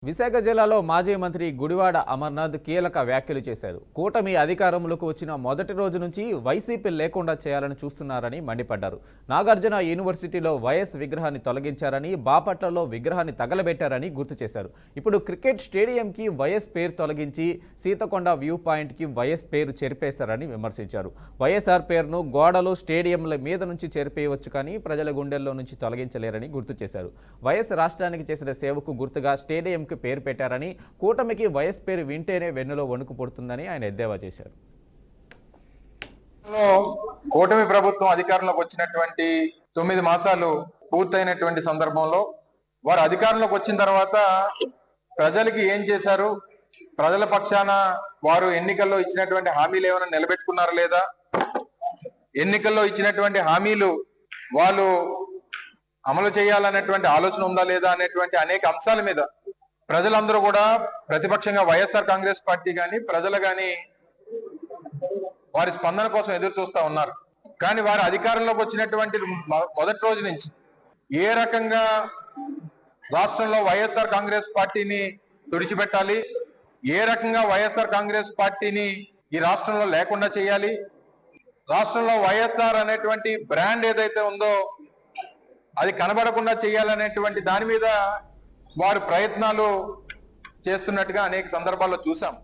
విశాఖ జిల్లాలో మాజీ మంత్రి గుడివాడ అమర్నాథ్ కీలక వ్యాఖ్యలు చేశారు. కూటమి అధికారంలోకి వచ్చిన మొదటి రోజు నుంచి వైసీపీ లేకుండా చేయాలని చూస్తున్నారని మండిపడ్డారు. నాగార్జున యూనివర్సిటీలో వైఎస్ విగ్రహాన్ని తొలగించారని, బాపట్లలో విగ్రహాన్ని తగలబెట్టారని గుర్తు చేశారు. ఇప్పుడు క్రికెట్ స్టేడియంకి వైఎస్ పేరు తొలగించి సీతకొండ వ్యూ పాయింట్కి వైఎస్ పేరు చెరిపేశారని విమర్శించారు. వైఎస్ఆర్ పేరును గోడలు, స్టేడియంల మీద నుంచి చెరిపేయవచ్చు కానీ ప్రజల గుండెల్లో నుంచి తొలగించలేరని గుర్తు చేశారు. వైఎస్ రాష్ట్రానికి చేసిన సేవకు గుర్తుగా స్టేడియం పేరు పెట్టారని, కూటమికి వైఎస్ పేరు వింటేనే వెన్నులో వణుకు పుడుతుందని ఆయన ఎద్దేవా చేశారు. కూటమి ప్రభుత్వం అధికారంలోకి వచ్చినటువంటి 9 మాసాలు పూర్తయినటువంటి సందర్భంలో వారు అధికారంలోకి వచ్చిన తర్వాత ప్రజలకి ఏం చేశారు, ప్రజల పక్షాన వారు ఎన్నికల్లో ఇచ్చినటువంటి హామీలు ఏమైనా నిలబెట్టుకున్నారా లేదా, ఎన్నికల్లో ఇచ్చినటువంటి హామీలు వాళ్ళు అమలు చేయాలనేటువంటి ఆలోచన ఉందా లేదా అనేటువంటి అనేక అంశాల మీద ప్రజలందరూ కూడా ప్రతిపక్షంగా వైఎస్ఆర్ కాంగ్రెస్ పార్టీ కానీ ప్రజలు కానీ వారి స్పందన కోసం ఎదురు చూస్తా ఉన్నారు. కానీ వారు అధికారంలోకి వచ్చినటువంటి మొదటి రోజు నుంచి ఏ రకంగా రాష్ట్రంలో వైఎస్ఆర్ కాంగ్రెస్ పార్టీని తుడిచిపెట్టాలి, ఏ రకంగా వైఎస్ఆర్ కాంగ్రెస్ పార్టీని ఈ రాష్ట్రంలో లేకుండా చేయాలి, రాష్ట్రంలో వైఎస్ఆర్ అనేటువంటి బ్రాండ్ ఏదైతే ఉందో అది కనబడకుండా చేయాలనేటువంటి దాని మీద వారు ప్రయత్నాలు చేస్తున్నట్టుగా అనేక సందర్భాల్లో చూసాం.